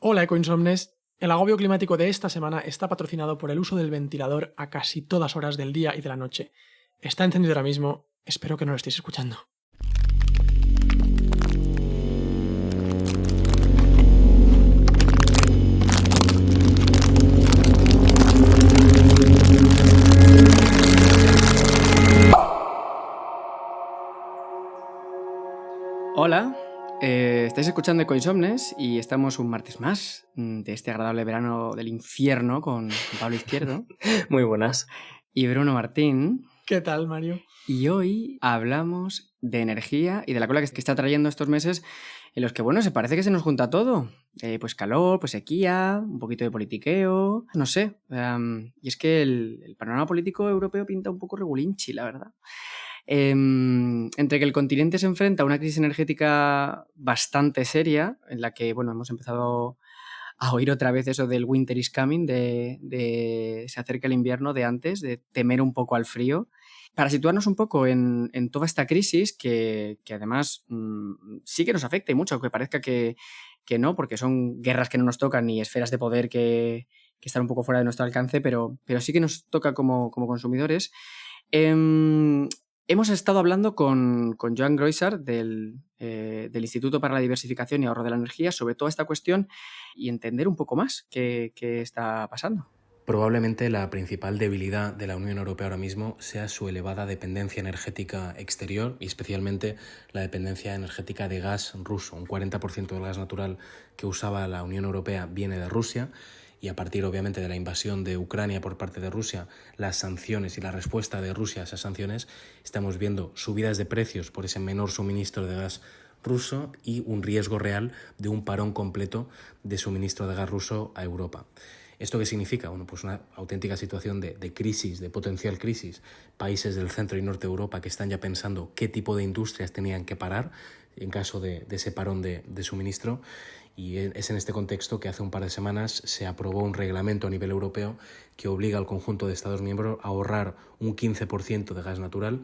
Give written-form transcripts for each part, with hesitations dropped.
Hola Ecoinsomnes, el agobio climático de esta semana está patrocinado por el uso del ventilador a casi todas horas del día y de la noche. Está encendido ahora mismo, espero que no lo estéis escuchando. Hola, estáis escuchando Ecoinsomnes y estamos un martes más de este agradable verano del infierno con Pablo Izquierdo Muy buenas. y Bruno Martín. ¿Qué tal, Mario? Y hoy hablamos de energía y de la cola que está trayendo estos meses en los que, bueno, se parece que se nos junta todo. Pues calor, pues sequía, un poquito de politiqueo, no sé. Y es que el panorama político europeo pinta un poco regulinchi, la verdad. Entre que el continente se enfrenta a una crisis energética bastante seria, en la que, bueno, hemos empezado a oír otra vez eso del winter is coming, de se acerca el invierno de antes, de temer un poco al frío. Para situarnos un poco en toda esta crisis que además sí que nos afecta y mucho, aunque parezca que no, porque son guerras que no nos tocan ni esferas de poder que están un poco fuera de nuestro alcance, pero sí que nos toca como consumidores. Hemos estado hablando con Joan Groisart del Instituto para la Diversificación y Ahorro de la Energía sobre toda esta cuestión y entender un poco más qué está pasando. Probablemente la principal debilidad de la Unión Europea ahora mismo sea su elevada dependencia energética exterior y especialmente la dependencia energética de gas ruso. Un 40% del gas natural que usaba la Unión Europea viene de Rusia y a partir obviamente de la invasión de Ucrania por parte de Rusia, las sanciones y la respuesta de Rusia a esas sanciones, estamos viendo subidas de precios por ese menor suministro de gas ruso y un riesgo real de un parón completo de suministro de gas ruso a Europa. ¿Esto qué significa? Bueno, pues una auténtica situación de crisis, de potencial crisis. Países del centro y norte de Europa que están ya pensando qué tipo de industrias tenían que parar en caso de ese parón de suministro. Y es en este contexto que hace un par de semanas se aprobó un reglamento a nivel europeo que obliga al conjunto de Estados miembros a ahorrar un 15% de gas natural.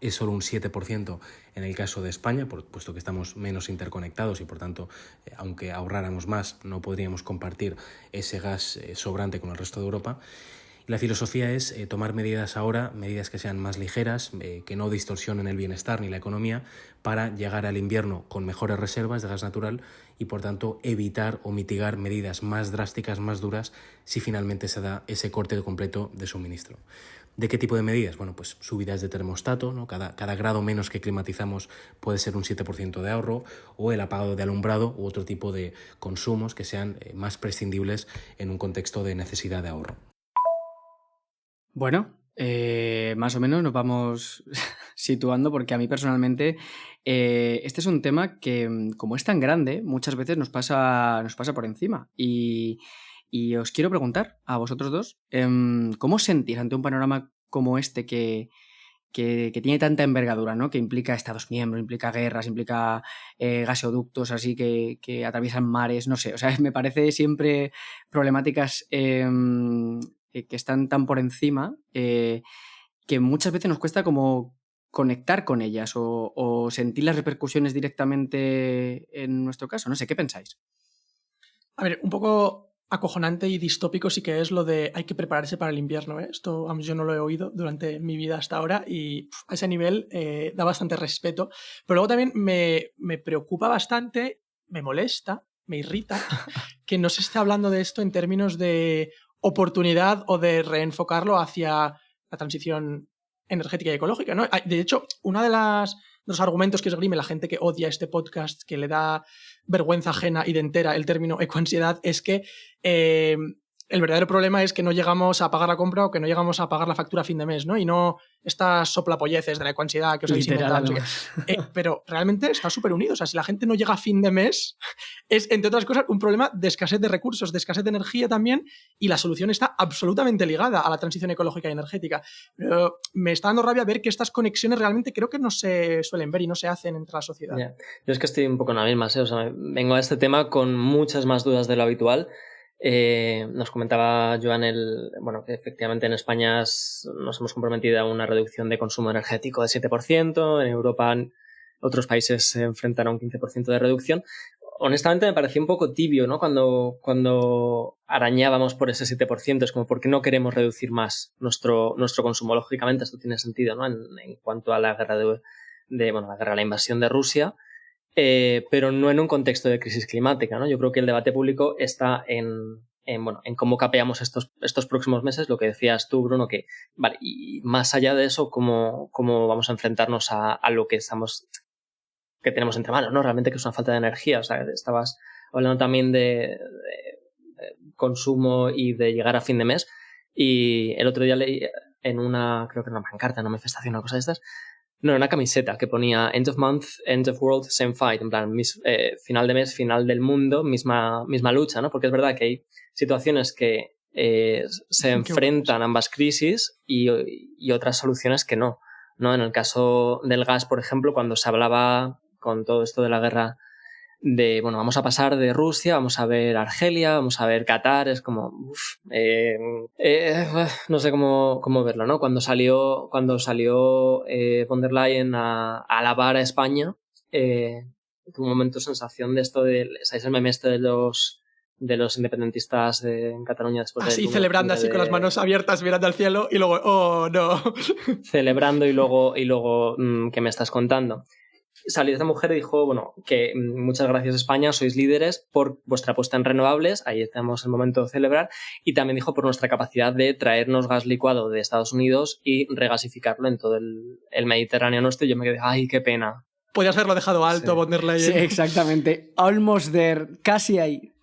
Es solo un 7% en el caso de España, puesto que estamos menos interconectados y por tanto, aunque ahorráramos más, no podríamos compartir ese gas sobrante con el resto de Europa. Y la filosofía es tomar medidas ahora, medidas que sean más ligeras, que no distorsionen el bienestar ni la economía, para llegar al invierno con mejores reservas de gas natural y por tanto evitar o mitigar medidas más drásticas, más duras, si finalmente se da ese corte completo de suministro. ¿De qué tipo de medidas? Bueno, pues subidas de termostato, ¿no? Cada grado menos que climatizamos puede ser un 7% de ahorro, o el apagado de alumbrado u otro tipo de consumos que sean más prescindibles en un contexto de necesidad de ahorro. Bueno, más o menos nos vamos situando porque a mí personalmente este es un tema que, como es tan grande, muchas veces nos pasa por encima. Y os quiero preguntar a vosotros dos, ¿cómo os sentís ante un panorama como este que tiene tanta envergadura, ¿no? Que implica Estados miembros, implica guerras, implica gasoductos así que atraviesan mares, no sé, o sea, me parece siempre problemáticas que están tan por encima que muchas veces nos cuesta como conectar con ellas o sentir las repercusiones directamente en nuestro caso. No sé, ¿qué pensáis? A ver, un poco acojonante y distópico sí que es lo de hay que prepararse para el invierno, ¿eh? Esto vamos, yo no lo he oído durante mi vida hasta ahora y a ese nivel da bastante respeto. Pero luego también me preocupa bastante, me molesta, me irrita que no se esté hablando de esto en términos de oportunidad o de reenfocarlo hacia la transición energética y ecológica, ¿no? De hecho, uno de los argumentos que esgrime la gente que odia este podcast, que le da vergüenza ajena y de entera el término ecoansiedad, es que el verdadero problema es que no llegamos a pagar la compra o que no llegamos a pagar la factura a fin de mes, ¿no? Y no estas soplapolleces de la ecoansiedad que os habéis inventado. No sé pero realmente está súper unido. O sea, si la gente no llega a fin de mes, es, entre otras cosas, un problema de escasez de recursos, de escasez de energía también, y la solución está absolutamente ligada a la transición ecológica y energética. Pero me está dando rabia ver que estas conexiones realmente creo que no se suelen ver y no se hacen entre la sociedad. Yeah. Yo es que estoy un poco en la misma, ¿sí? O sea, vengo a este tema con muchas más dudas de lo habitual. Nos comentaba Joan que efectivamente en España nos hemos comprometido a una reducción de consumo energético de 7%, en Europa otros países se enfrentan a un 15% de reducción. honestamente me pareció un poco tibio, ¿no? Cuando arañábamos por ese 7%, es como, ¿por qué no queremos reducir más nuestro consumo? Lógicamente esto tiene sentido, ¿no? En cuanto a la guerra la invasión de Rusia, pero no en un contexto de crisis climática, ¿no? Yo creo que el debate público está en cómo capeamos estos próximos meses, lo que decías tú, Bruno, que, vale, y más allá de eso, cómo vamos a enfrentarnos a lo que tenemos entre manos, ¿no? Realmente que es una falta de energía. O sea, estabas hablando también de consumo y de llegar a fin de mes, y el otro día leí en creo que en una pancarta, en una manifestación, una cosa de estas, no, una camiseta que ponía End of Month, End of World, Same Fight, en plan, final de mes, final del mundo, misma lucha, ¿no? Porque es verdad que hay situaciones que se enfrentan ambas crisis y otras soluciones que no, ¿no? En el caso del gas, por ejemplo, cuando se hablaba con todo esto de la guerra vamos a pasar de Rusia, vamos a ver Argelia, vamos a ver Qatar, es como, no sé cómo verlo, ¿no? Cuando salió von der Leyen a alabar a España, tuve un momento de sensación de esto ¿sabéis el meme este de los independentistas en Cataluña después así celebrando así con las manos abiertas mirando al cielo y luego, oh no, celebrando y luego ¿qué me estás contando? Salió esta mujer y dijo, bueno, que muchas gracias España, sois líderes por vuestra apuesta en renovables, ahí estamos en el momento de celebrar, y también dijo por nuestra capacidad de traernos gas licuado de Estados Unidos y regasificarlo en todo el Mediterráneo nuestro, y yo me quedé, ay, qué pena. Podías haberlo dejado alto, sí. von der Leyen. Sí, exactamente. Almost there, casi ahí.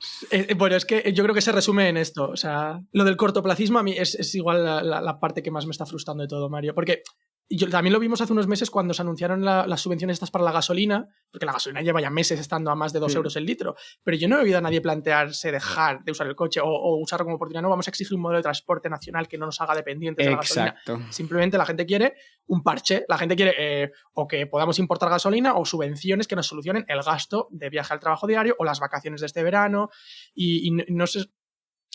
Bueno, es que yo creo que se resume en esto. O sea, lo del cortoplacismo a mí es igual la parte que más me está frustrando de todo, Mario, porque también lo vimos hace unos meses cuando se anunciaron las subvenciones estas para la gasolina, porque la gasolina lleva ya meses estando a más de 2 euros el litro, pero yo no he oído a nadie plantearse dejar de usar el coche o usarlo como oportunidad. No, vamos a exigir un modelo de transporte nacional que no nos haga dependientes de la gasolina. Simplemente la gente quiere un parche, la gente quiere o que podamos importar gasolina o subvenciones que nos solucionen el gasto de viaje al trabajo diario o las vacaciones de este verano, y no sé...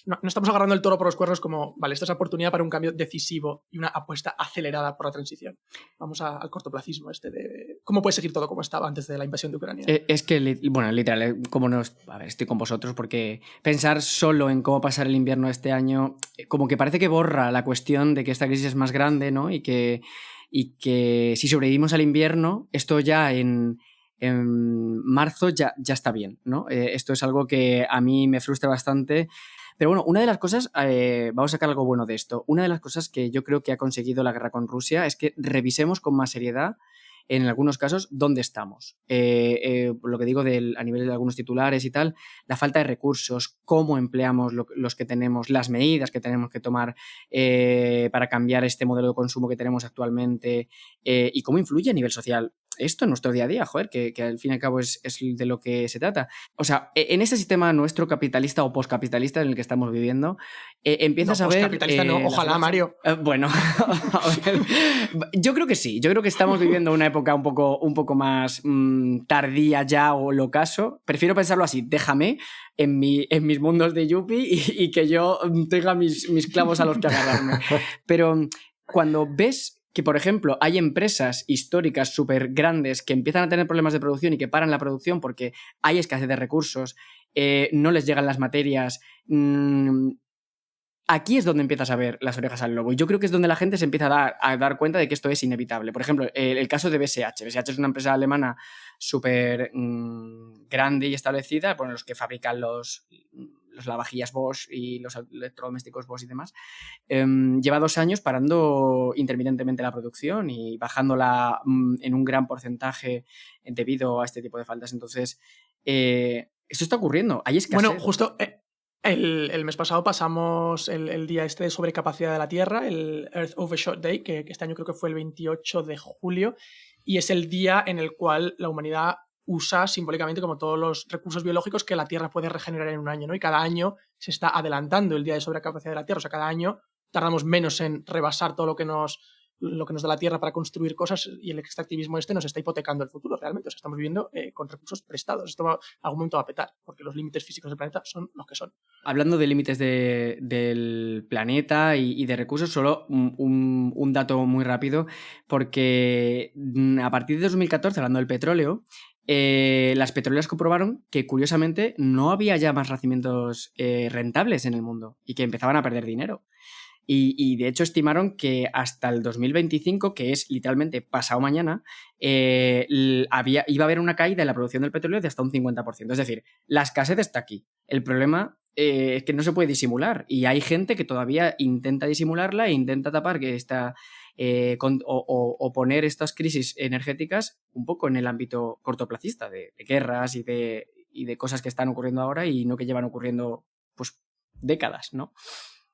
No estamos agarrando el toro por los cuernos como, vale, esta es la oportunidad para un cambio decisivo y una apuesta acelerada por la transición. Vamos al cortoplacismo de cómo puede seguir todo como estaba antes de la invasión de Ucrania. Es que, literal, estoy con vosotros porque pensar solo en cómo pasar el invierno este año como que parece que borra la cuestión de que esta crisis es más grande, ¿no? Y que si sobrevivimos al invierno, esto ya en marzo ya está bien, ¿no? Esto es algo que a mí me frustra bastante. Pero bueno, una de las cosas, vamos a sacar algo bueno de esto, una de las cosas que yo creo que ha conseguido la guerra con Rusia es que revisemos con más seriedad, en algunos casos, dónde estamos. Lo que digo a nivel de algunos titulares y tal, la falta de recursos, cómo empleamos los que tenemos, las medidas que tenemos que tomar para cambiar este modelo de consumo que tenemos actualmente, y cómo influye a nivel social esto en nuestro día a día, joder, que al fin y al cabo es de lo que se trata. O sea, en este sistema nuestro capitalista o poscapitalista en el que estamos viviendo, empiezas a ver... Poscapitalista no, ojalá, Mario. Bueno, a ver, yo creo que sí, yo creo que estamos viviendo una época un poco más tardía ya o el ocaso. Prefiero pensarlo así, déjame en mis mundos de Yuppie y que yo tenga mis clavos a los que agarrarme. Pero cuando ves que, por ejemplo, hay empresas históricas súper grandes que empiezan a tener problemas de producción y que paran la producción porque hay escasez de recursos, no les llegan las materias. Aquí es donde empiezas a ver las orejas al lobo. Y yo creo que es donde la gente se empieza a dar cuenta de que esto es inevitable. Por ejemplo, el caso de BSH. BSH es una empresa alemana súper grande y establecida, bueno, los que fabrican los lavavajillas Bosch y los electrodomésticos Bosch y demás. Lleva 2 años parando intermitentemente la producción y bajándola en un gran porcentaje debido a este tipo de faltas. Entonces, esto está ocurriendo. Hay escasez. Bueno, justo... El mes pasado pasamos el día de sobrecapacidad de la Tierra, el Earth Overshot Day, que este año creo que fue el 28 de julio, y es el día en el cual la humanidad usa simbólicamente como todos los recursos biológicos que la Tierra puede regenerar en un año, ¿no? Y cada año se está adelantando el día de sobrecapacidad de la Tierra, o sea, cada año tardamos menos en rebasar todo lo que nos da la Tierra para construir cosas, y el extractivismo nos está hipotecando el futuro realmente. O sea, estamos viviendo con recursos prestados. Esto a algún momento va a petar, porque los límites físicos del planeta son los que son. Hablando de límites del planeta y de recursos, solo un dato muy rápido, porque a partir de 2014, hablando del petróleo, las petroleras comprobaron que, curiosamente, no había ya más yacimientos rentables en el mundo y que empezaban a perder dinero. Y de hecho estimaron que hasta el 2025, que es literalmente pasado mañana, iba a haber una caída en la producción del petróleo de hasta un 50%. Es decir, la escasez está aquí. El problema es que no se puede disimular y hay gente que todavía intenta disimularla e intenta tapar que está... o poner estas crisis energéticas un poco en el ámbito cortoplacista de guerras y de cosas que están ocurriendo ahora y no que llevan ocurriendo pues décadas, ¿no?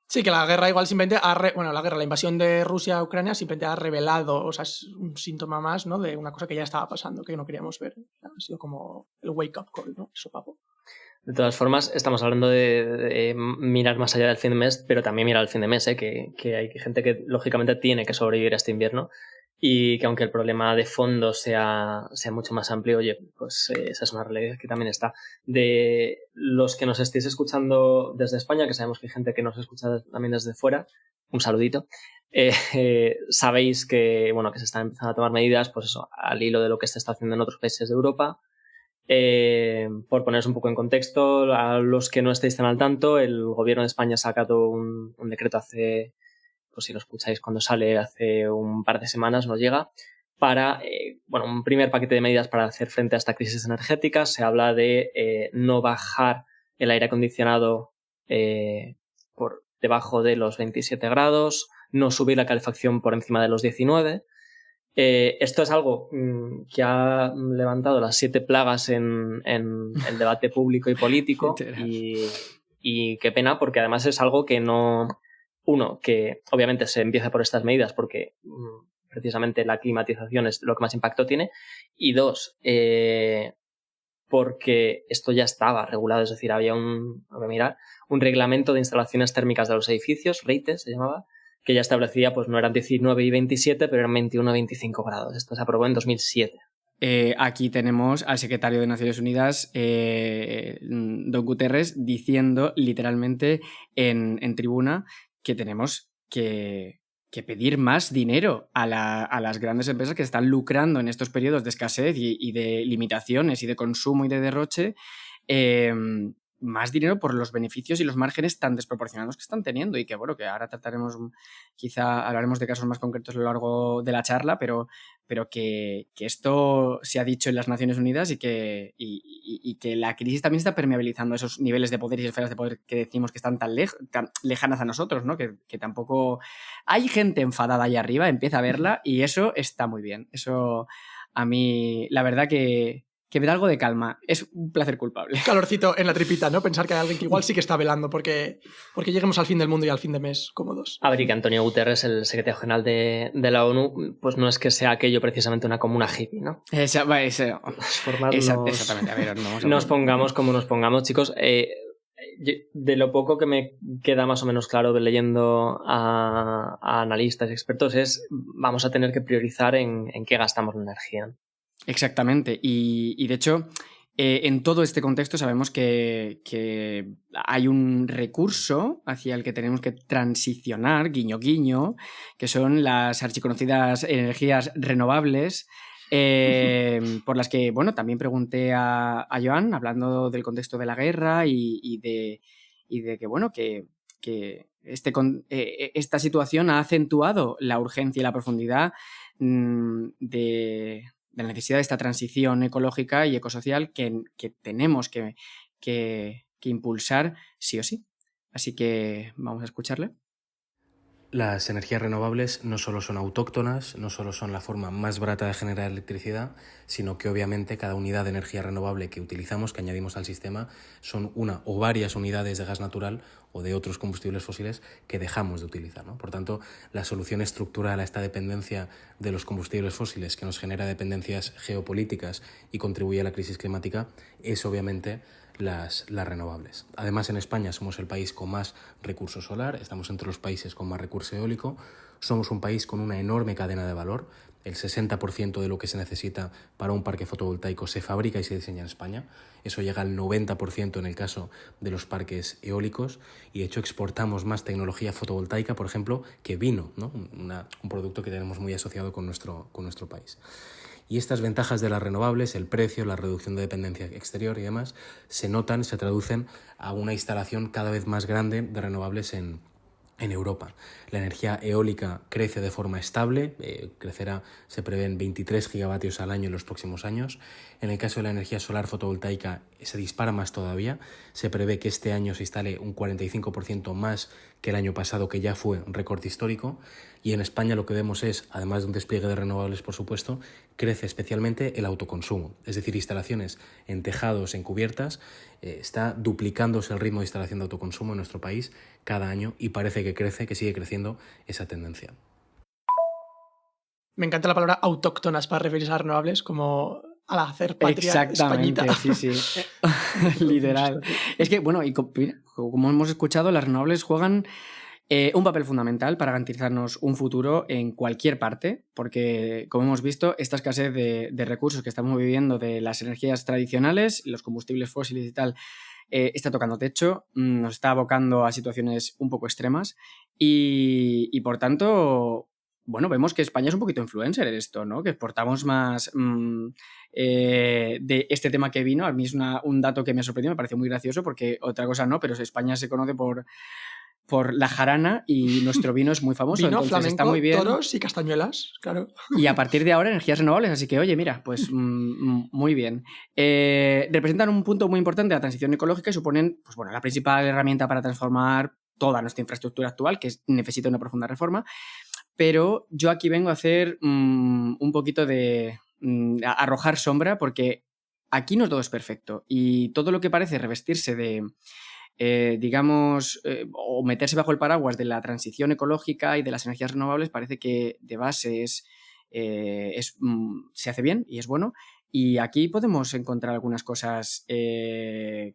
Sí, que la guerra igual simplemente la invasión de Rusia a Ucrania simplemente ha revelado, o sea, es un síntoma más, ¿no? De una cosa que ya estaba pasando, que no queríamos ver. Ha sido como el wake-up call, ¿no? Sopapo. De todas formas, estamos hablando de mirar más allá del fin de mes, pero también mirar el fin de mes, que hay gente que lógicamente tiene que sobrevivir a este invierno y que aunque el problema de fondo sea mucho más amplio, oye, pues esa es una realidad que también está. De los que nos estéis escuchando desde España, que sabemos que hay gente que nos escucha también desde fuera, un saludito, sabéis que, bueno, que se están empezando a tomar medidas, pues eso, al hilo de lo que se está haciendo en otros países de Europa. Por poneros un poco en contexto, a los que no estéis tan al tanto, el gobierno de España ha sacado un decreto hace, pues si lo escucháis cuando sale, hace un par de semanas, nos llega, para, un primer paquete de medidas para hacer frente a esta crisis energética. Se habla de no bajar el aire acondicionado por debajo de los 27 grados, no subir la calefacción por encima de los 19. Esto es algo que ha levantado las 7 plagas en el debate público y político y qué pena, porque además es algo que no... Uno, que obviamente se empieza por estas medidas porque precisamente la climatización es lo que más impacto tiene, y dos, porque esto ya estaba regulado, es decir, había un reglamento de instalaciones térmicas de los edificios, REITES se llamaba, que ya establecía, pues no eran 19 y 27, pero eran 21 y 25 grados. Esto se aprobó en 2007. Aquí tenemos al secretario de Naciones Unidas, Don Guterres, diciendo literalmente en tribuna que tenemos que pedir más dinero a las grandes empresas que están lucrando en estos periodos de escasez y de limitaciones y de consumo y de derroche, más dinero por los beneficios y los márgenes tan desproporcionados que están teniendo y que, bueno, que ahora trataremos, quizá hablaremos de casos más concretos a lo largo de la charla, pero que esto se ha dicho en las Naciones Unidas y que la crisis también está permeabilizando esos niveles de poder y esferas de poder que decimos que están tan lejanas a nosotros, ¿no? Que tampoco... Hay gente enfadada ahí arriba, empieza a verla y eso está muy bien. Eso a mí, la verdad que me da algo de calma. Es un placer culpable. Calorcito en la tripita, ¿no? Pensar que hay alguien que igual sí que está velando porque lleguemos al fin del mundo y al fin de mes cómodos. A ver, y que Antonio Guterres, el secretario general de la ONU, pues no es que sea aquello precisamente una comuna hippie, ¿no? Exactamente. A ver, nos pongamos como nos pongamos, chicos. De lo poco que me queda más o menos claro leyendo a analistas y expertos es vamos a tener que priorizar en qué gastamos la energía. Exactamente. Y de hecho, en todo este contexto sabemos que hay un recurso hacia el que tenemos que transicionar, guiño guiño, que son las archiconocidas energías renovables, por las que, bueno, también pregunté a Joan, hablando del contexto de la guerra y de que, bueno, que esta situación ha acentuado la urgencia y la profundidad de la necesidad de esta transición ecológica y ecosocial que tenemos que impulsar sí o sí. Así que vamos a escucharle. Las energías renovables no solo son autóctonas, no solo son la forma más barata de generar electricidad, sino que obviamente cada unidad de energía renovable que utilizamos, que añadimos al sistema, son una o varias unidades de gas natural o de otros combustibles fósiles que dejamos de utilizar, ¿no? Por tanto, la solución estructural a esta dependencia de los combustibles fósiles, que nos genera dependencias geopolíticas y contribuye a la crisis climática, es obviamente las renovables. Además, en España somos el país con más recurso solar, estamos entre los países con más recurso eólico, somos un país con una enorme cadena de valor. El 60% de lo que se necesita para un parque fotovoltaico se fabrica y se diseña en España. Eso llega al 90% en el caso de los parques eólicos y de hecho exportamos más tecnología fotovoltaica, por ejemplo, que vino, ¿no? Un producto que tenemos muy asociado con nuestro país. Y estas ventajas de las renovables, el precio, la reducción de dependencia exterior y demás, se notan, se traducen a una instalación cada vez más grande de renovables en Europa. La energía eólica crece de forma estable, crecerá, se prevén 23 gigavatios al año en los próximos años. En el caso de la energía solar fotovoltaica se dispara más todavía, se prevé que este año se instale un 45% más que el año pasado, que ya fue un récord histórico. Y en España lo que vemos es, además de un despliegue de renovables, por supuesto, crece especialmente el autoconsumo, es decir, instalaciones en tejados, en cubiertas, está duplicándose el ritmo de instalación de autoconsumo en nuestro país cada año y parece que crece, que sigue creciendo esa tendencia. Me encanta la palabra autóctonas para referirse a renovables, como al hacer patria Exactamente, españita. sí. Literal. Es que, bueno, y como hemos escuchado, las renovables juegan un papel fundamental para garantizarnos un futuro en cualquier parte, porque, como hemos visto, esta escasez de recursos que estamos viviendo de las energías tradicionales, los combustibles fósiles y tal, está tocando techo, nos está abocando a situaciones un poco extremas y por tanto, bueno, vemos que España es un poquito influencer en esto, ¿no? Que exportamos más de este tema que vino. A mí es un dato que me ha sorprendido, me pareció muy gracioso, porque otra cosa no, pero España se conoce por la jarana y nuestro vino es muy famoso. Vino, entonces flamenco, está muy bien. toros y castañuelas, claro. Y a partir de ahora, energías renovables. Así que, oye, mira, pues muy bien. Representan un punto muy importante de la transición ecológica y suponen, pues bueno, la principal herramienta para transformar toda nuestra infraestructura actual, que necesita una profunda reforma. Pero yo aquí vengo a hacer un poquito de a arrojar sombra, porque aquí no todo es perfecto y todo lo que parece revestirse de o meterse bajo el paraguas de la transición ecológica y de las energías renovables parece que de base se hace bien y es bueno. Y aquí podemos encontrar algunas cosas que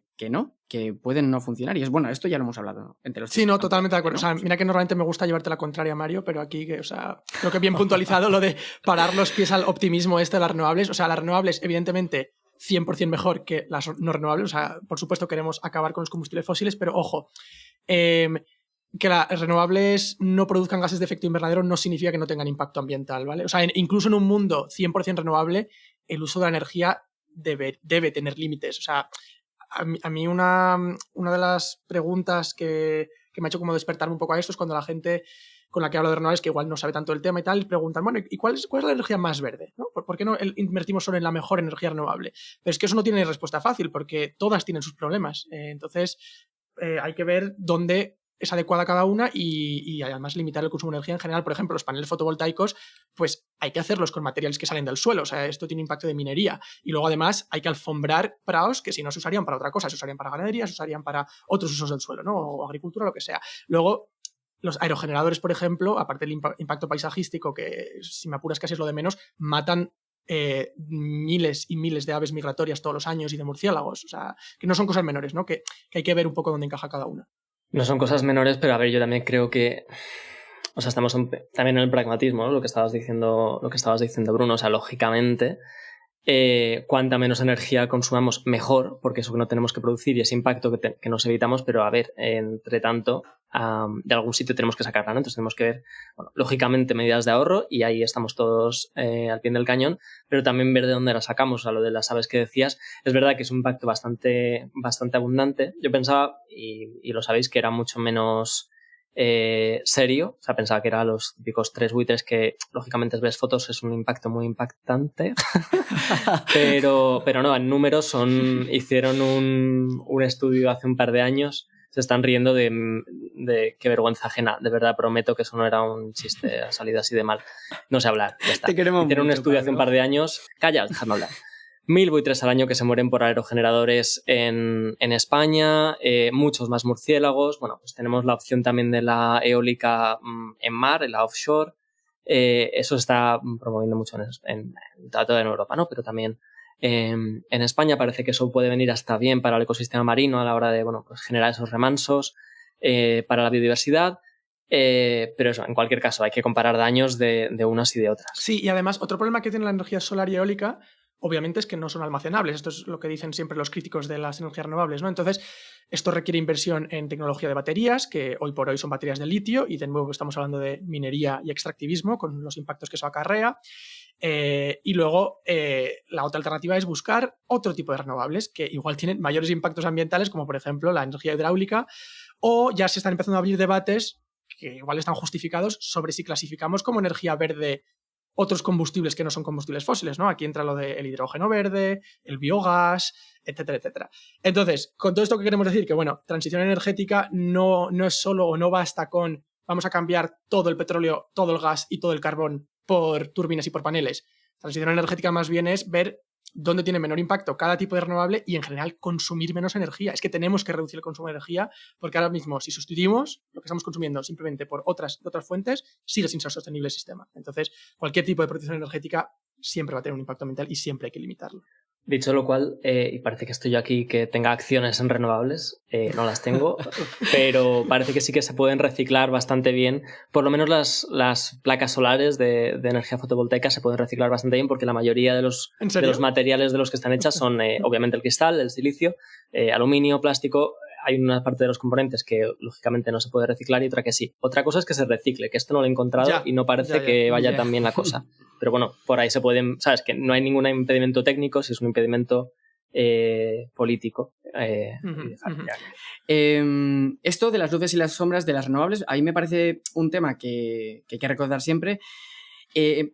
pueden no funcionar. Y es bueno, esto ya lo hemos hablado, ¿no? Entre los Sí, no, totalmente de acuerdo. ¿No? O sea, mira que normalmente me gusta llevarte la contraria, Mario, pero aquí, creo que bien puntualizado lo de parar los pies al optimismo de las renovables. O sea, las renovables, evidentemente, 100% mejor que las no renovables. O sea, por supuesto queremos acabar con los combustibles fósiles, pero ojo, que las renovables no produzcan gases de efecto invernadero no significa que no tengan impacto ambiental, ¿vale? O sea, incluso en un mundo 100% renovable, el uso de la energía debe tener límites. O sea, a mí una de las preguntas que me ha hecho como despertarme un poco a esto es cuando la gente con la que hablo de renovables, que igual no sabe tanto del tema y tal, preguntan, bueno, ¿y cuál es la energía más verde? ¿No? ¿Por qué no invertimos solo en la mejor energía renovable? Pero es que eso no tiene respuesta fácil, porque todas tienen sus problemas. Entonces, hay que ver dónde es adecuada cada una y además limitar el consumo de energía en general. Por ejemplo, los paneles fotovoltaicos, pues hay que hacerlos con materiales que salen del suelo. O sea, esto tiene impacto de minería. Y luego, además, hay que alfombrar prados que si no se usarían para otra cosa, se usarían para ganadería, se usarían para otros usos del suelo, ¿no? O agricultura, lo que sea. Luego, los aerogeneradores, por ejemplo, aparte del impacto paisajístico, que si me apuras casi es lo de menos, matan miles y miles de aves migratorias todos los años y de murciélagos. O sea, que no son cosas menores, ¿no? Que hay que ver un poco dónde encaja cada una. No son cosas menores, pero a ver, yo también creo que, o sea, estamos también en el pragmatismo, ¿no? Lo que estabas diciendo, Bruno. O sea, lógicamente, cuanta menos energía consumamos, mejor, porque eso que no tenemos que producir y ese impacto que nos evitamos, pero a ver, entre tanto, de algún sitio tenemos que sacarla, ¿no? Entonces tenemos que ver, bueno, lógicamente, medidas de ahorro, y ahí estamos todos al pie del cañón, pero también ver de dónde la sacamos. O sea, lo de las aves que decías, es verdad que es un impacto bastante abundante. Yo pensaba, y lo sabéis, que era mucho menos serio. O sea, pensaba que eran los típicos 3 buitres que, lógicamente, ves fotos, es un impacto muy impactante. pero no, en números hicieron un estudio hace un par de años. Se están riendo de qué vergüenza ajena. De verdad, prometo que eso no era un chiste, ha salido así de mal. No sé hablar, ya está. Te queremos hicieron mucho, un estudio hace un par de años. Calla, déjame hablar. 1000 buitres al año que se mueren por aerogeneradores en España, muchos más murciélagos. Bueno, pues tenemos la opción también de la eólica en mar, en la offshore. Eso se está promoviendo mucho en toda Europa, ¿no? Pero también en España parece que eso puede venir hasta bien para el ecosistema marino a la hora de, bueno, pues generar esos remansos para la biodiversidad. Pero eso, en cualquier caso, hay que comparar daños de unas y de otras. Sí, y además, otro problema que tiene la energía solar y eólica, obviamente, es que no son almacenables. Esto es lo que dicen siempre los críticos de las energías renovables, ¿no? Entonces, esto requiere inversión en tecnología de baterías, que hoy por hoy son baterías de litio, y de nuevo estamos hablando de minería y extractivismo, con los impactos que eso acarrea. Y luego la otra alternativa es buscar otro tipo de renovables que igual tienen mayores impactos ambientales, como por ejemplo la energía hidráulica, o ya se están empezando a abrir debates que igual están justificados sobre si clasificamos como energía verde otros combustibles que no son combustibles fósiles, ¿no? Aquí entra lo del hidrógeno verde, el biogás, etcétera, etcétera. Entonces, con todo esto que queremos decir, que bueno, transición energética no es solo o no basta con vamos a cambiar todo el petróleo, todo el gas y todo el carbón por turbinas y por paneles. Transición energética más bien es ver dónde tiene menor impacto cada tipo de renovable y en general consumir menos energía. Es que tenemos que reducir el consumo de energía porque ahora mismo si sustituimos lo que estamos consumiendo simplemente por otras fuentes, sigue sin ser sostenible el sistema. Entonces, cualquier tipo de protección energética siempre va a tener un impacto ambiental y siempre hay que limitarlo. Dicho lo cual, y parece que estoy yo aquí que tenga acciones en renovables, no las tengo, pero parece que sí que se pueden reciclar bastante bien. Por lo menos las placas solares de energía fotovoltaica se pueden reciclar bastante bien porque la mayoría de los materiales de los que están hechas son obviamente el cristal, el silicio, aluminio, plástico. Hay una parte de los componentes que lógicamente no se puede reciclar y otra que sí. Otra cosa es que se recicle, que esto no lo he encontrado y no parece que vaya tan bien la cosa. Pero bueno, por ahí se pueden, sabes que no hay ningún impedimento técnico, si es un impedimento político. Esto de las luces y las sombras de las renovables, a mí me parece un tema que hay que recordar siempre.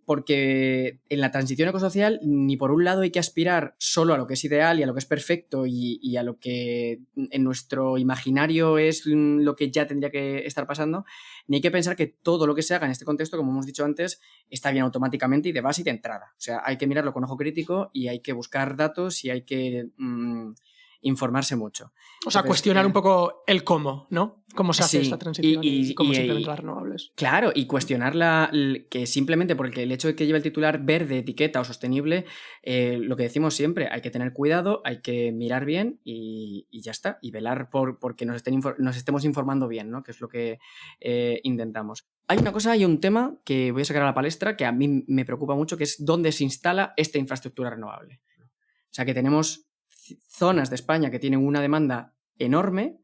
Porque en la transición ecosocial ni por un lado hay que aspirar solo a lo que es ideal y a lo que es perfecto y a lo que en nuestro imaginario es lo que ya tendría que estar pasando, ni hay que pensar que todo lo que se haga en este contexto, como hemos dicho antes, está bien automáticamente y de base y de entrada. O sea, hay que mirarlo con ojo crítico y hay que buscar datos y hay que informarse mucho. O sea, cuestionar un poco el cómo, ¿no? Cómo se hace esta transición y cómo se implementan las renovables. Claro, y cuestionar que simplemente porque el hecho de que lleve el titular verde, etiqueta o sostenible, lo que decimos siempre, hay que tener cuidado, hay que mirar bien y ya está, y velar porque nos estemos informando bien, ¿no? Que es lo que intentamos. Hay una cosa, hay un tema que voy a sacar a la palestra que a mí me preocupa mucho, que es dónde se instala esta infraestructura renovable. O sea, que tenemos zonas de España que tienen una demanda enorme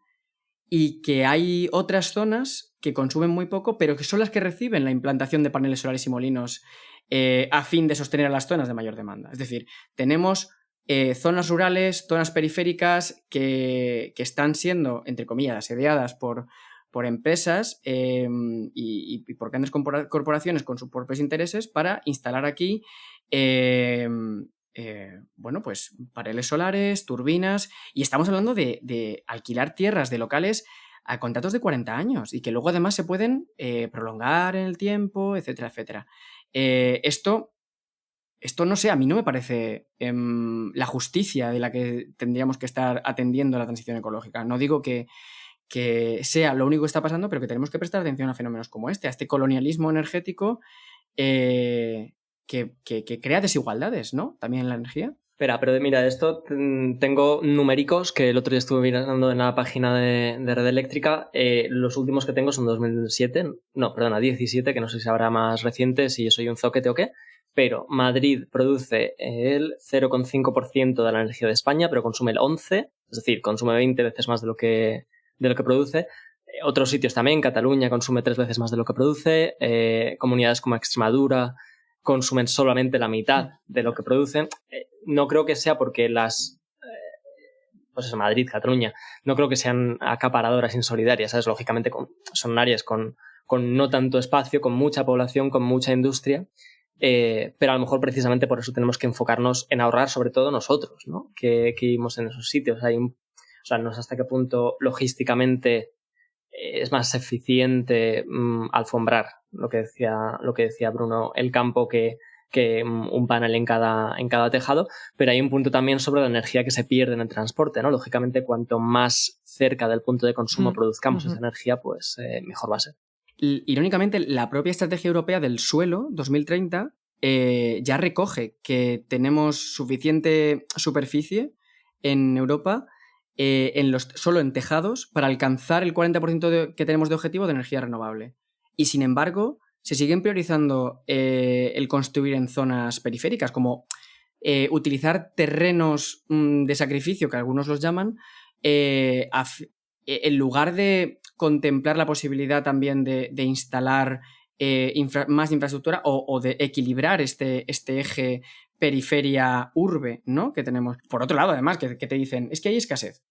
y que hay otras zonas que consumen muy poco, pero que son las que reciben la implantación de paneles solares y molinos a fin de sostener a las zonas de mayor demanda. Es decir, tenemos zonas rurales, zonas periféricas que están siendo, entre comillas, asediadas por empresas y por grandes corporaciones con sus propios intereses para instalar aquí pues paneles solares, turbinas, y estamos hablando de alquilar tierras de locales a contratos de 40 años y que luego además se pueden prolongar en el tiempo, etcétera, etcétera. Esto no sé, a mí no me parece la justicia de la que tendríamos que estar atendiendo a la transición ecológica. No digo que sea lo único que está pasando, pero que tenemos que prestar atención a fenómenos como a este colonialismo energético que crea desigualdades, ¿no? También en la energía. Pero mira, esto tengo numéricos que el otro día estuve mirando en la página de Red Eléctrica. Los últimos que tengo son 17, que no sé si habrá más recientes, si yo soy un zoquete o qué. Pero Madrid produce el 0,5% de la energía de España, pero consume el 11%, es decir, consume 20 veces más de lo que produce. Otros sitios también, Cataluña consume 3 veces más de lo que produce. Comunidades como Extremadura consumen solamente la mitad de lo que producen. No creo que sea porque Madrid, Cataluña, no creo que sean acaparadoras insolidarias, ¿sabes? Lógicamente son áreas con no tanto espacio, con mucha población, con mucha industria, pero a lo mejor precisamente por eso tenemos que enfocarnos en ahorrar, sobre todo nosotros, ¿no? Que vivimos en esos sitios. No sé hasta qué punto logísticamente es más eficiente alfombrar, lo que decía Bruno, el campo que un panel en cada tejado, pero hay un punto también sobre la energía que se pierde en el transporte, ¿no? Lógicamente, cuanto más cerca del punto de consumo produzcamos esa energía, pues mejor va a ser. Irónicamente, la propia Estrategia Europea del Suelo 2030 ya recoge que tenemos suficiente superficie en Europa solo en tejados para alcanzar el 40% que tenemos de objetivo de energía renovable. Y sin embargo, se siguen priorizando el construir en zonas periféricas, como utilizar terrenos de sacrificio, que algunos los llaman, en lugar de contemplar la posibilidad también de instalar más infraestructura o de equilibrar este eje periferia-urbe, ¿no? Que tenemos. Por otro lado, además, que te dicen, es que hay escasez.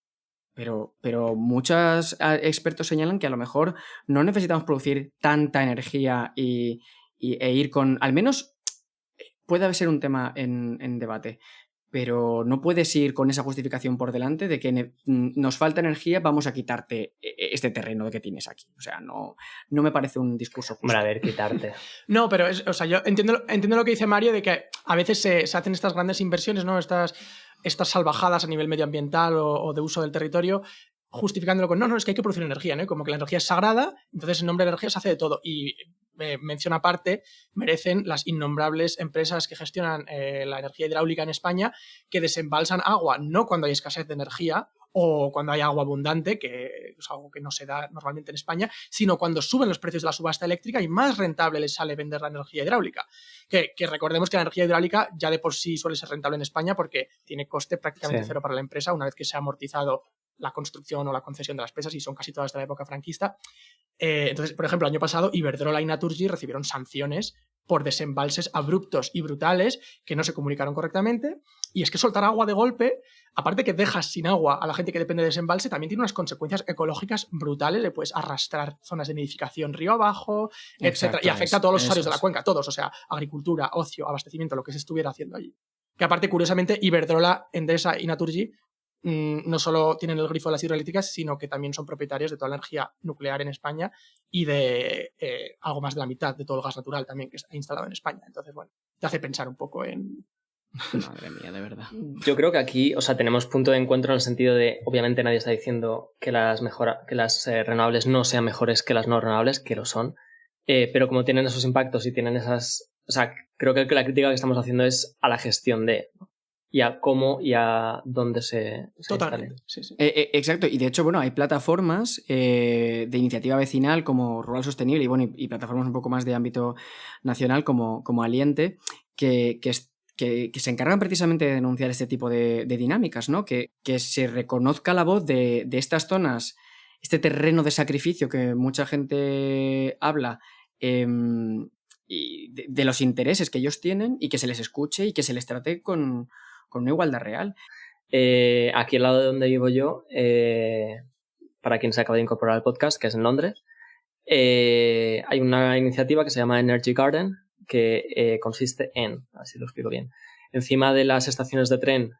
Pero muchos expertos señalan que a lo mejor no necesitamos producir tanta energía e ir con... Al menos puede ser un tema en debate, pero no puedes ir con esa justificación por delante de que nos falta energía, vamos a quitarte este terreno que tienes aquí. O sea, no me parece un discurso justo. Hombre, a ver, quitarte. No, pero yo entiendo lo que dice Mario, de que a veces se hacen estas grandes inversiones, ¿no? Estas salvajadas a nivel medioambiental o de uso del territorio, justificándolo con no, es que hay que producir energía, ¿no? Como que la energía es sagrada, entonces en nombre de la energía se hace de todo. Y mención aparte merecen las innombrables empresas que gestionan la energía hidráulica en España, que desembalsan agua no cuando hay escasez de energía o cuando hay agua abundante, que es algo que no se da normalmente en España, sino cuando suben los precios de la subasta eléctrica y más rentable les sale vender la energía hidráulica. Que recordemos que la energía hidráulica ya de por sí suele ser rentable en España porque tiene coste prácticamente cero para la empresa una vez que se ha amortizado la construcción o la concesión de las presas, y son casi todas de la época franquista. Entonces, por ejemplo, el año pasado Iberdrola y Naturgy recibieron sanciones por desembalses abruptos y brutales que no se comunicaron correctamente. Y es que soltar agua de golpe, aparte que dejas sin agua a la gente que depende de desembalse, también tiene unas consecuencias ecológicas brutales. Le puedes arrastrar zonas de nidificación río abajo, etc. Y afecta a todos los usuarios de la cuenca, todos, o sea, agricultura, ocio, abastecimiento, lo que se estuviera haciendo allí. Que aparte, curiosamente, Iberdrola, Endesa y Naturgy no solo tienen el grifo de las hidroeléctricas, sino que también son propietarios de toda la energía nuclear en España y de algo más de la mitad de todo el gas natural también que está instalado en España. Entonces, bueno, te hace pensar un poco en... Madre mía, de verdad. Yo creo que aquí, o sea, tenemos punto de encuentro en el sentido de, obviamente nadie está diciendo que las renovables no sean mejores que las no renovables, que lo son, pero como tienen esos impactos y tienen esas... O sea, creo que la crítica que estamos haciendo es a la gestión de... y a cómo y a dónde se Totalmente, sí. Exacto, y de hecho, bueno, hay plataformas de iniciativa vecinal como Rural Sostenible y plataformas un poco más de ámbito nacional como Aliente, que se encargan precisamente de denunciar este tipo de dinámicas, ¿no? Que se reconozca la voz de estas zonas, este terreno de sacrificio que mucha gente habla, y de los intereses que ellos tienen, y que se les escuche y que se les trate con una igualdad real. Aquí al lado de donde vivo yo, para quien se acaba de incorporar al podcast, que es en Londres, hay una iniciativa que se llama Energy Garden, que consiste en, a ver si lo explico bien, encima de las estaciones de tren,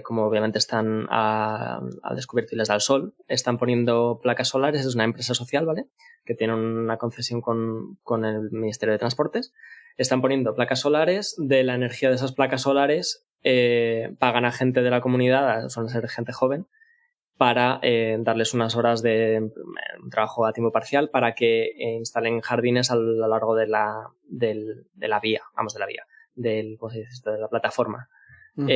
como obviamente están al descubierto y les da el sol, están poniendo placas solares. Es una empresa social, ¿vale?, que tiene una concesión con el Ministerio de Transportes. Están poniendo placas solares. De la energía de esas placas solares pagan a gente de la comunidad, suelen ser gente joven, para darles unas horas de trabajo a tiempo parcial para que instalen jardines a lo largo de la vía, ¿cómo se dice esto?, de la plataforma. Uh-huh.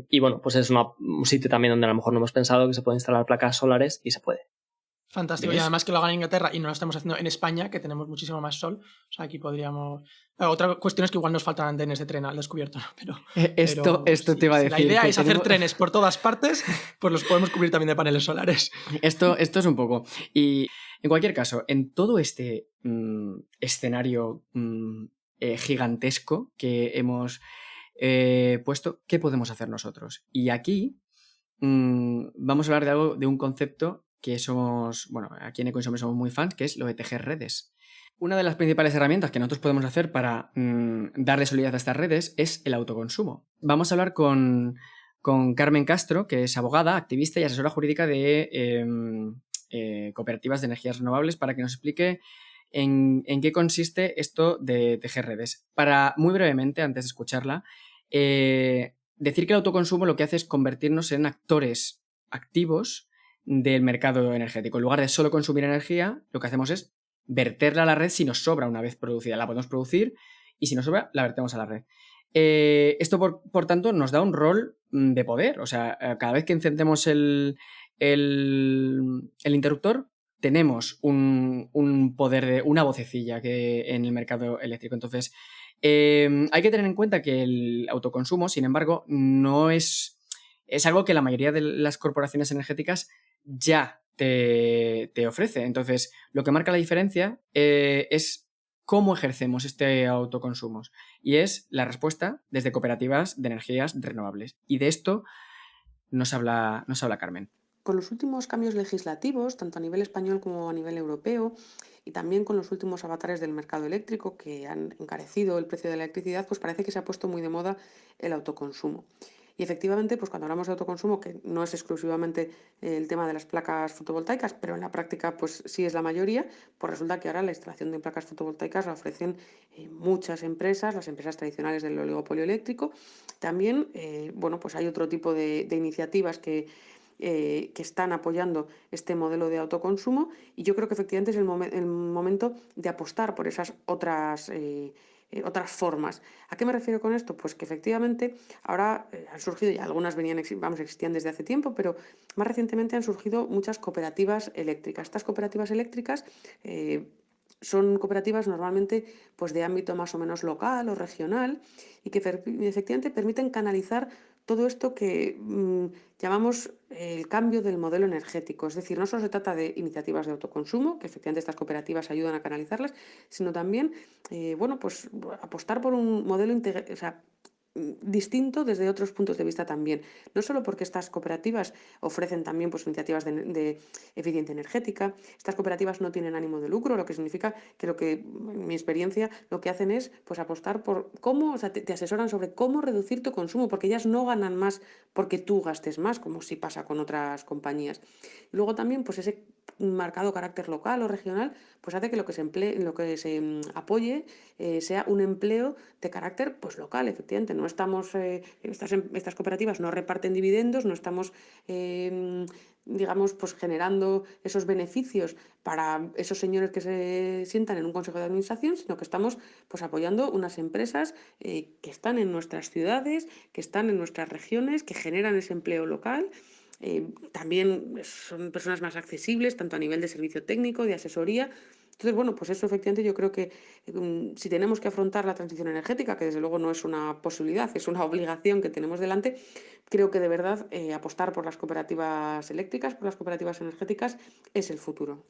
Y bueno, pues es un sitio también donde a lo mejor no hemos pensado que se puede instalar placas solares, y se puede. Fantástico. ¿Ves? Y además que lo hagan en Inglaterra y no lo estamos haciendo en España, que tenemos muchísimo más sol. O sea, aquí podríamos... Otra cuestión es que igual nos faltan andenes de tren al descubierto, ¿no? Esto te iba a decir. La idea es hacer trenes por todas partes, pues los podemos cubrir también de paneles solares. Esto es un poco. Y en cualquier caso, en todo este escenario gigantesco que hemos puesto, ¿qué podemos hacer nosotros? Y aquí vamos a hablar de un concepto que somos, bueno, aquí en Ecosome somos muy fans, que es lo de tejer redes. Una de las principales herramientas que nosotros podemos hacer para darle solidez a estas redes es el autoconsumo. Vamos a hablar con Carmen Castro, que es abogada, activista y asesora jurídica de cooperativas de energías renovables, para que nos explique en qué consiste esto de tejer redes. Para, muy brevemente, antes de escucharla, decir que el autoconsumo lo que hace es convertirnos en actores activos del mercado energético. En lugar de solo consumir energía, lo que hacemos es verterla a la red si nos sobra una vez producida. La podemos producir y si nos sobra, la vertemos a la red. Esto, por tanto, nos da un rol de poder. O sea, cada vez que encendemos el interruptor, tenemos un poder, una vocecilla que en el mercado eléctrico. Entonces, hay que tener en cuenta que el autoconsumo, sin embargo, no es algo que la mayoría de las corporaciones energéticas ya te ofrece. Entonces, lo que marca la diferencia es ¿cómo ejercemos este autoconsumo? Y es la respuesta desde cooperativas de energías renovables. Y de esto nos habla Carmen. Con los últimos cambios legislativos, tanto a nivel español como a nivel europeo, y también con los últimos avatares del mercado eléctrico que han encarecido el precio de la electricidad, pues parece que se ha puesto muy de moda el autoconsumo. Y efectivamente, pues cuando hablamos de autoconsumo, que no es exclusivamente el tema de las placas fotovoltaicas, pero en la práctica pues sí es la mayoría, pues resulta que ahora la instalación de placas fotovoltaicas la ofrecen muchas empresas, las empresas tradicionales del oligopolio eléctrico. También, bueno, pues hay otro tipo de iniciativas que están apoyando este modelo de autoconsumo, y yo creo que efectivamente es el momento de apostar por esas otras formas. ¿A qué me refiero con esto? Pues que efectivamente ahora han surgido, y algunas existían desde hace tiempo, pero más recientemente han surgido muchas cooperativas eléctricas. Estas cooperativas eléctricas son cooperativas normalmente pues, de ámbito más o menos local o regional, y que efectivamente permiten canalizar todo esto que llamamos el cambio del modelo energético. Es decir, no solo se trata de iniciativas de autoconsumo, que efectivamente estas cooperativas ayudan a canalizarlas, sino también bueno, pues, apostar por un modelo distinto desde otros puntos de vista también. No solo porque estas cooperativas ofrecen también pues, iniciativas de eficiencia energética, estas cooperativas no tienen ánimo de lucro, lo que significa que en mi experiencia, lo que hacen es pues, apostar por cómo, o sea, te asesoran sobre cómo reducir tu consumo, porque ellas no ganan más porque tú gastes más, como sí pasa con otras compañías. Y luego también, pues ese marcado carácter local o regional, pues hace que lo que se apoye sea un empleo de carácter pues local. Efectivamente, no estamos estas cooperativas no reparten dividendos, no estamos digamos pues generando esos beneficios para esos señores que se sientan en un consejo de administración, sino que estamos pues apoyando unas empresas que están en nuestras ciudades, que están en nuestras regiones, que generan ese empleo local. También son personas más accesibles, tanto a nivel de servicio técnico, de asesoría. Entonces, bueno, pues eso efectivamente yo creo que si tenemos que afrontar la transición energética, que desde luego no es una posibilidad, es una obligación que tenemos delante, creo que de verdad apostar por las cooperativas eléctricas, por las cooperativas energéticas, es el futuro.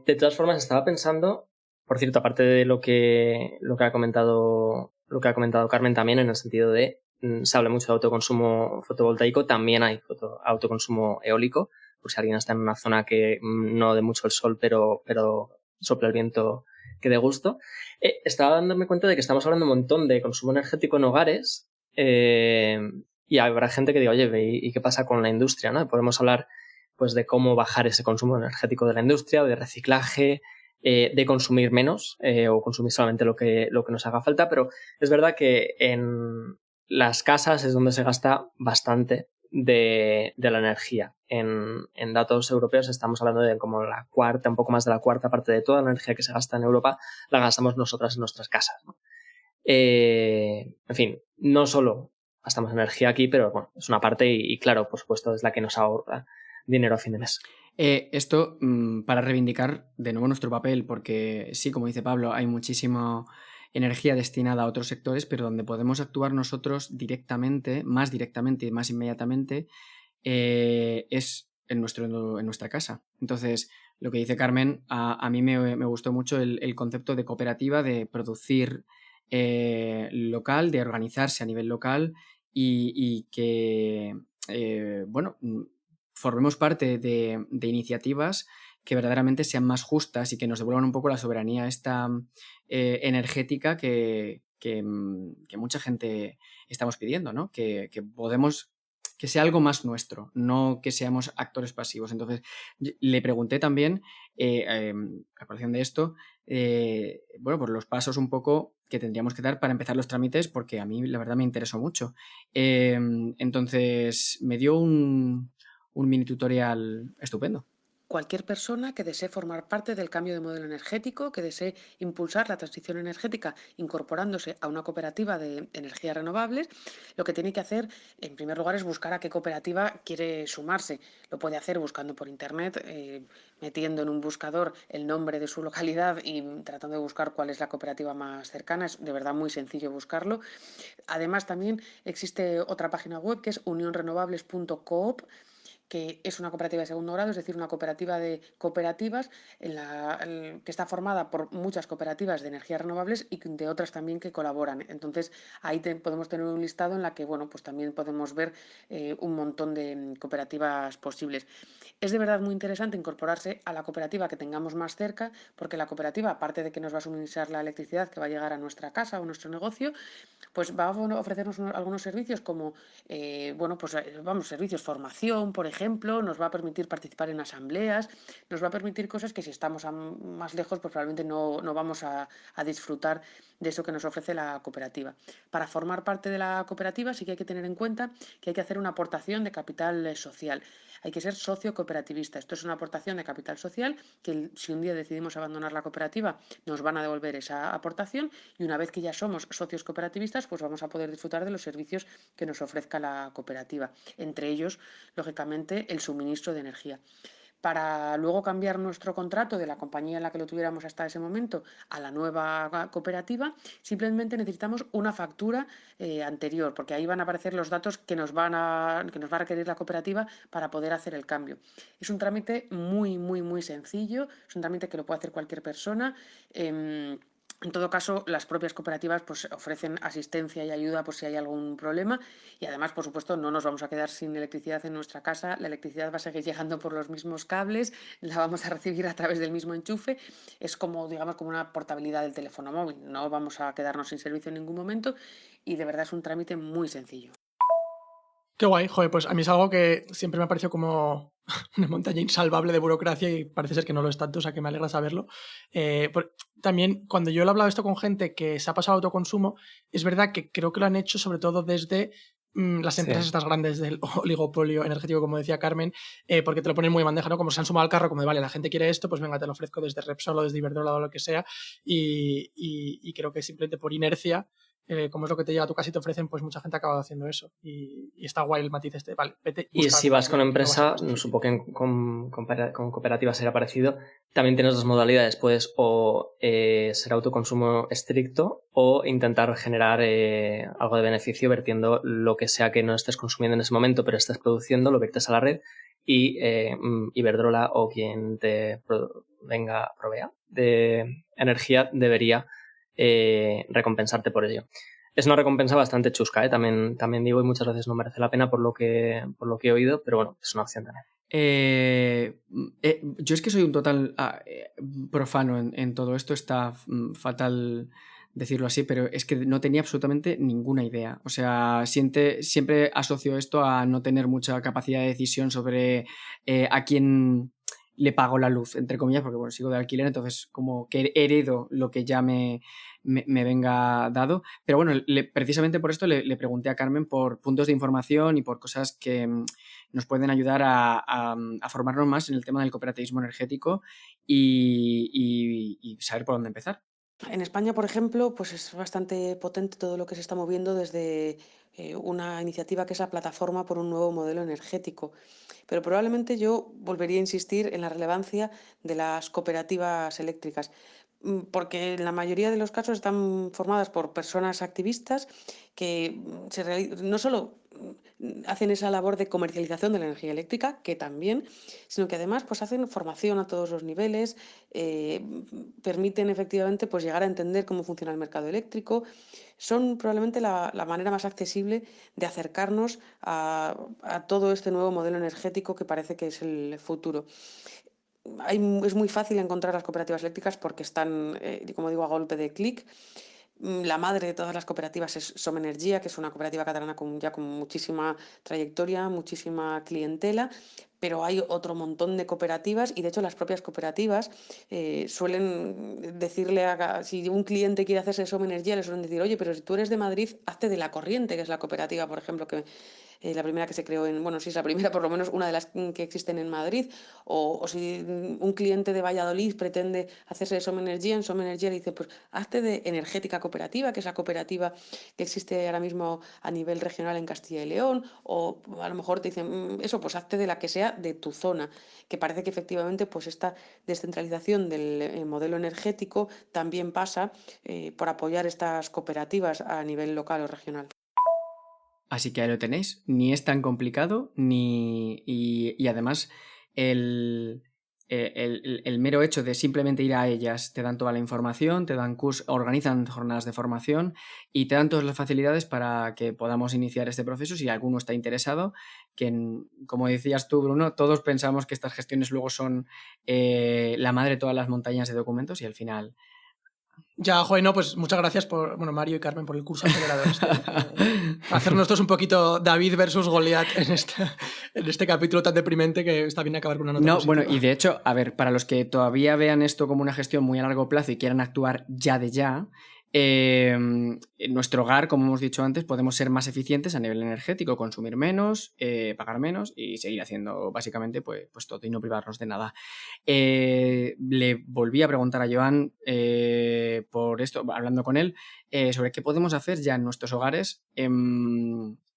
De todas formas, estaba pensando, por cierto, aparte de lo que ha comentado Carmen también, en el sentido de se habla mucho de autoconsumo fotovoltaico, también hay autoconsumo eólico, por si alguien está en una zona que no dé mucho el sol, pero sopla el viento que dé gusto. Estaba dándome cuenta de que estamos hablando un montón de consumo energético en hogares, y habrá gente que diga, oye, ¿y qué pasa con la industria? ¿No? Podemos hablar pues de cómo bajar ese consumo energético de la industria, de reciclaje, de consumir menos o consumir solamente lo que nos haga falta, pero es verdad que en las casas es donde se gasta bastante de la energía. En datos europeos estamos hablando de como un poco más de la cuarta parte de toda la energía que se gasta en Europa la gastamos nosotras en nuestras casas, ¿no? En fin, no solo gastamos energía aquí, pero bueno, es una parte y claro, por supuesto, es la que nos ahorra dinero a fin de mes. Esto para reivindicar de nuevo nuestro papel, porque sí, como dice Pablo, hay muchísima energía destinada a otros sectores, pero donde podemos actuar nosotros directamente, más directamente y más inmediatamente, es en nuestra casa. Entonces, lo que dice Carmen, a mí me gustó mucho el concepto de cooperativa, de producir local, de organizarse a nivel local y que, bueno, formemos parte de iniciativas que verdaderamente sean más justas y que nos devuelvan un poco la soberanía esta energética que mucha gente estamos pidiendo, ¿no? Que podemos, que sea algo más nuestro, no que seamos actores pasivos. Entonces, le pregunté también, a colación de esto, bueno, por los pasos un poco que tendríamos que dar para empezar los trámites, porque a mí la verdad me interesó mucho. Entonces, me dio un mini tutorial estupendo. Cualquier persona que desee formar parte del cambio de modelo energético, que desee impulsar la transición energética incorporándose a una cooperativa de energías renovables, lo que tiene que hacer, en primer lugar, es buscar a qué cooperativa quiere sumarse. Lo puede hacer buscando por internet, metiendo en un buscador el nombre de su localidad y tratando de buscar cuál es la cooperativa más cercana. Es de verdad muy sencillo buscarlo. Además, también existe otra página web que es unionrenovables.coop, que es una cooperativa de segundo grado, es decir, una cooperativa de cooperativas que está formada por muchas cooperativas de energías renovables y de otras también que colaboran. Entonces, ahí podemos tener un listado en la que, bueno, pues también podemos ver un montón de cooperativas posibles. Es de verdad muy interesante incorporarse a la cooperativa que tengamos más cerca, porque la cooperativa, aparte de que nos va a suministrar la electricidad que va a llegar a nuestra casa o nuestro negocio, pues va a ofrecernos algunos servicios como, bueno, pues vamos, servicios, formación, por ejemplo, nos va a permitir participar en asambleas, nos va a permitir cosas que si estamos más lejos, pues probablemente no vamos a disfrutar de eso que nos ofrece la cooperativa. Para formar parte de la cooperativa sí que hay que tener en cuenta que hay que hacer una aportación de capital social. Hay que ser socio cooperativista. Esto es una aportación de capital social que si un día decidimos abandonar la cooperativa nos van a devolver esa aportación y una vez que ya somos socios cooperativistas pues vamos a poder disfrutar de los servicios que nos ofrezca la cooperativa. Entre ellos, lógicamente, el suministro de energía. Para luego cambiar nuestro contrato de la compañía en la que lo tuviéramos hasta ese momento a la nueva cooperativa, simplemente necesitamos una factura anterior, porque ahí van a aparecer los datos que nos va a requerir la cooperativa para poder hacer el cambio. Es un trámite muy sencillo, es un trámite que lo puede hacer cualquier persona. En todo caso, las propias cooperativas pues, ofrecen asistencia y ayuda por si hay algún problema y además, por supuesto, no nos vamos a quedar sin electricidad en nuestra casa. La electricidad va a seguir llegando por los mismos cables, la vamos a recibir a través del mismo enchufe. Es como, digamos, como una portabilidad del teléfono móvil. No vamos a quedarnos sin servicio en ningún momento y de verdad es un trámite muy sencillo. Qué guay, joder, pues a mí es algo que siempre me ha parecido como una montaña insalvable de burocracia y parece ser que no lo es tanto, o sea que me alegra saberlo. También cuando yo he hablado esto con gente que se ha pasado a autoconsumo, es verdad que creo que lo han hecho sobre todo desde las empresas estas grandes del oligopolio energético, como decía Carmen, porque te lo ponen muy en bandeja, ¿no? Como se han sumado al carro, como de, vale, la gente quiere esto, pues venga, te lo ofrezco desde Repsol o desde Iberdrola o lo que sea, y creo que simplemente por inercia como es lo que te llega a tu casa y te ofrecen, pues mucha gente ha acabado haciendo eso. Y está guay el matiz este. Vale, vete, Y busca la si vas con cooperativa, no vas a empresa, ser supongo que con cooperativas será parecido, también tienes dos modalidades. Puedes o ser autoconsumo estricto o intentar generar algo de beneficio vertiendo lo que sea que no estés consumiendo en ese momento, pero estés produciendo, lo viertes a la red y Iberdrola o quien te provea de energía debería recompensarte por ello. Es una recompensa bastante chusca, ¿eh? También digo, y muchas veces no merece la pena por lo que he oído, pero bueno, es una opción también. Yo es que soy un total profano en todo esto, está fatal decirlo así, pero es que no tenía absolutamente ninguna idea. O sea, siempre asocio esto a no tener mucha capacidad de decisión sobre a quién le pago la luz, entre comillas, porque bueno, sigo de alquiler, entonces como que heredo lo que ya me venga dado. Pero bueno, precisamente por esto le pregunté a Carmen por puntos de información y por cosas que nos pueden ayudar a formarnos más en el tema del cooperativismo energético y saber por dónde empezar. En España, por ejemplo, pues es bastante potente todo lo que se está moviendo desde una iniciativa que es la Plataforma por un Nuevo Modelo Energético. Pero probablemente yo volvería a insistir en la relevancia de las cooperativas eléctricas, porque en la mayoría de los casos están formadas por personas activistas que no solo hacen esa labor de comercialización de la energía eléctrica, que también, sino que además pues hacen formación a todos los niveles, permiten efectivamente pues llegar a entender cómo funciona el mercado eléctrico. Son probablemente la manera más accesible de acercarnos a todo este nuevo modelo energético que parece que es el futuro. Es muy fácil encontrar las cooperativas eléctricas porque están, como digo, a golpe de clic. La madre de todas las cooperativas es Som Energia, que es una cooperativa catalana ya con muchísima trayectoria, muchísima clientela, pero hay otro montón de cooperativas y de hecho las propias cooperativas suelen decirle, si un cliente quiere hacerse Som Energia, le suelen decir, oye, pero si tú eres de Madrid, hazte de La Corriente, que es la cooperativa, por ejemplo, que la primera que se creó bueno, sí es la primera, por lo menos una de las que existen en Madrid, o si un cliente de Valladolid pretende hacerse de Som Energia, en Som Energia le dice, pues hazte de Energética Cooperativa, que es la cooperativa que existe ahora mismo a nivel regional en Castilla y León, o a lo mejor te dicen, eso, pues hazte de la que sea de tu zona, que parece que efectivamente pues esta descentralización del modelo energético también pasa por apoyar estas cooperativas a nivel local o regional. Así que ahí lo tenéis. Ni es tan complicado, y además el mero hecho de simplemente ir a ellas, te dan toda la información, te dan organizan jornadas de formación y te dan todas las facilidades para que podamos iniciar este proceso si alguno está interesado, que como decías tú, Bruno, todos pensamos que estas gestiones luego son la madre de todas las montañas de documentos y al final... Ya, joder, no, pues muchas gracias por, Mario y Carmen, por el curso acelerador hacernos todos un poquito David versus Goliat en este capítulo tan deprimente que está bien acabar con una nota positiva. Bueno, y de hecho, a ver, para los que todavía vean esto como una gestión muy a largo plazo y quieran actuar ya de ya, en nuestro hogar, como hemos dicho antes, podemos ser más eficientes a nivel energético, consumir menos, pagar menos y seguir haciendo básicamente pues todo y no privarnos de nada. Le volví a preguntar a Joan por esto, hablando con él, sobre qué podemos hacer ya en nuestros hogares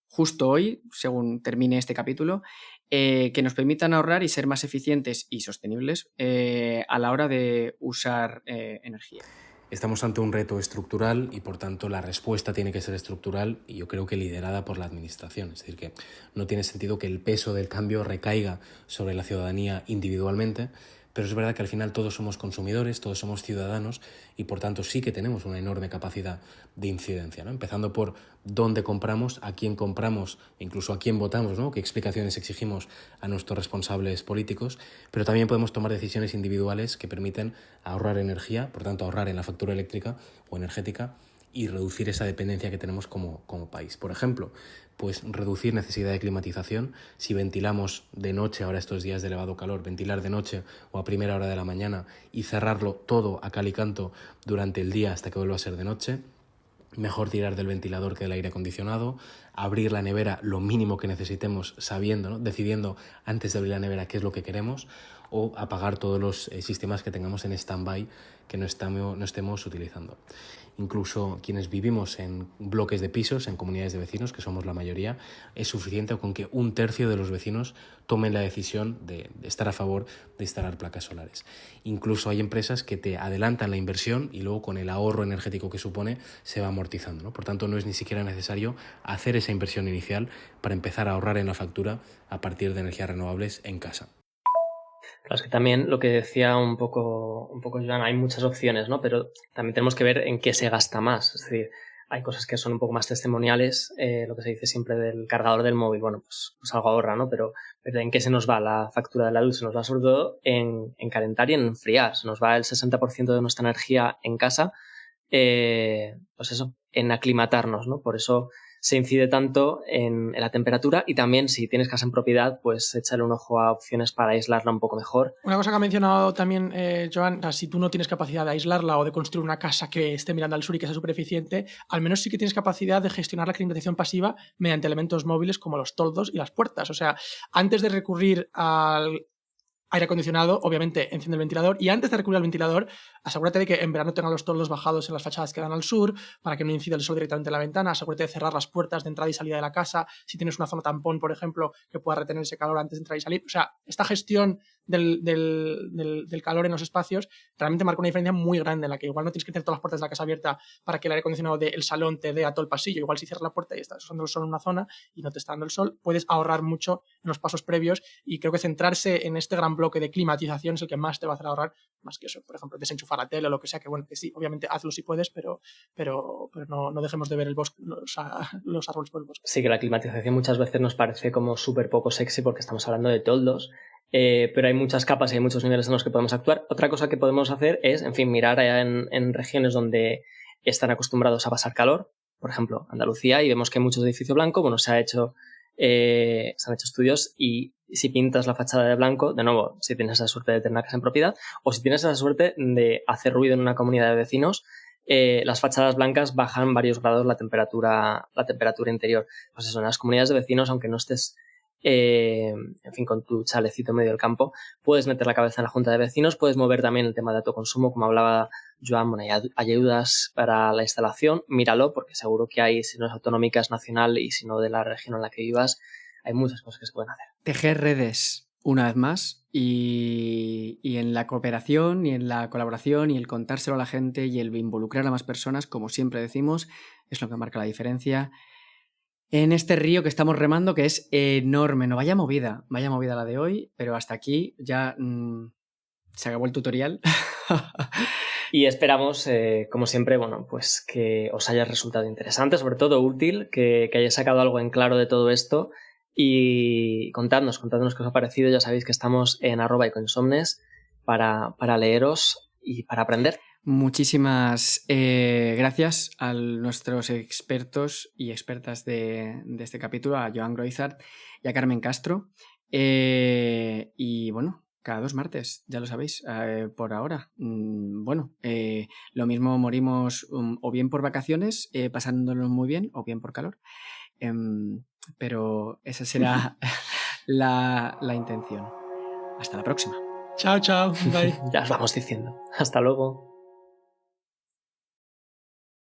justo hoy, según termine este capítulo, que nos permitan ahorrar y ser más eficientes y sostenibles a la hora de usar energía. Estamos ante un reto estructural y, por tanto, la respuesta tiene que ser estructural y yo creo que liderada por la administración. Es decir, que no tiene sentido que el peso del cambio recaiga sobre la ciudadanía individualmente, pero es verdad que al final todos somos consumidores, todos somos ciudadanos y, por tanto, sí que tenemos una enorme capacidad de incidencia, ¿no? Empezando por dónde compramos, a quién compramos, incluso a quién votamos, ¿no? Qué explicaciones exigimos a nuestros responsables políticos, pero también podemos tomar decisiones individuales que permiten ahorrar energía, por tanto, ahorrar en la factura eléctrica o energética y reducir esa dependencia que tenemos como país. Por ejemplo, pues reducir necesidad de climatización. Si ventilamos de noche, ahora estos días de elevado calor, ventilar de noche o a primera hora de la mañana y cerrarlo todo a cal y canto durante el día hasta que vuelva a ser de noche. Mejor tirar del ventilador que del aire acondicionado, abrir la nevera lo mínimo que necesitemos sabiendo, ¿no? Decidiendo antes de abrir la nevera qué es lo que queremos, o apagar todos los sistemas que tengamos en stand-by que no estemos utilizando. Incluso quienes vivimos en bloques de pisos, en comunidades de vecinos, que somos la mayoría, es suficiente con que 1/3 de los vecinos tomen la decisión de estar a favor de instalar placas solares. Incluso hay empresas que te adelantan la inversión y luego con el ahorro energético que supone se va amortizando, ¿no? Por tanto, no es ni siquiera necesario hacer esa inversión inicial para empezar a ahorrar en la factura a partir de energías renovables en casa. Claro, es que también lo que decía un poco Joan, hay muchas opciones, ¿no? Pero también tenemos que ver en qué se gasta más. Es decir, hay cosas que son un poco más testimoniales, lo que se dice siempre del cargador del móvil, bueno, pues algo ahorra, ¿no? Pero ¿en qué se nos va la factura de la luz? Se nos va sobre todo en calentar y en enfriar. Se nos va el 60% de nuestra energía en casa, pues eso, en aclimatarnos, ¿no? Por eso se incide tanto en la temperatura y también si tienes casa en propiedad, pues échale un ojo a opciones para aislarla un poco mejor. Una cosa que ha mencionado también Joan, si tú no tienes capacidad de aislarla o de construir una casa que esté mirando al sur y que sea súper eficiente, al menos sí que tienes capacidad de gestionar la climatización pasiva mediante elementos móviles como los toldos y las puertas. O sea, antes de recurrir al aire acondicionado, obviamente enciende el ventilador y antes de recurrir al ventilador, asegúrate de que en verano tengan los toldos bajados en las fachadas que dan al sur para que no incida el sol directamente en la ventana, asegúrate de cerrar las puertas de entrada y salida de la casa, si tienes una zona tampón, por ejemplo, que pueda retener ese calor antes de entrar y salir. O sea, esta gestión del calor en los espacios realmente marca una diferencia muy grande en la que igual no tienes que tener todas las puertas de la casa abierta para que el aire acondicionado del salón te dé a todo el pasillo. Igual si cierras la puerta y estás usando el sol en una zona y no te está dando el sol, puedes ahorrar mucho en los pasos previos y creo que centrarse en este gran bloque de climatización es el que más te va a hacer ahorrar, más que eso, por ejemplo, desenchufar la tele o lo que sea, que bueno, que sí, obviamente hazlo si puedes, pero no dejemos de ver el bosque, los árboles por el bosque. Sí, que la climatización muchas veces nos parece como súper poco sexy porque estamos hablando de toldos, pero hay muchas capas y hay muchos niveles en los que podemos actuar. Otra cosa que podemos hacer es, en fin, mirar en regiones donde están acostumbrados a pasar calor, por ejemplo, Andalucía, y vemos que hay muchos edificios blancos. Bueno, se han hecho estudios y si pintas la fachada de blanco, de nuevo, si tienes esa suerte de tener una casa en propiedad o si tienes esa suerte de hacer ruido en una comunidad de vecinos, las fachadas blancas bajan varios grados la temperatura interior. Pues eso, en las comunidades de vecinos, aunque no estés en fin, con tu chalecito en medio del campo, puedes meter la cabeza en la junta de vecinos, puedes mover también el tema de autoconsumo, como hablaba Joan. Bueno, hay ayudas para la instalación, míralo, porque seguro que hay, si no es autonómica, es nacional, y si no de la región en la que vivas, hay muchas cosas que se pueden hacer. Tejer redes, una vez más, y en la cooperación y en la colaboración y el contárselo a la gente y el involucrar a más personas, como siempre decimos, es lo que marca la diferencia. en este río que estamos remando, que es enorme. No, vaya movida la de hoy, pero hasta aquí ya se acabó el tutorial. Y esperamos, como siempre, bueno, pues que os haya resultado interesante, sobre todo útil, que hayáis sacado algo en claro de todo esto. Y contadnos qué os ha parecido. Ya sabéis que estamos en @econsomnes para leeros y para aprender. Muchísimas gracias a nuestros expertos y expertas de este capítulo, a Joan Groizart y a Carmen Castro. Y bueno, cada 2 martes, ya lo sabéis, por ahora. Lo mismo morimos o bien por vacaciones, pasándolo muy bien, o bien por calor. Pero esa será la intención. Hasta la próxima. Chao, chao. Bye. Ya os vamos diciendo. Hasta luego.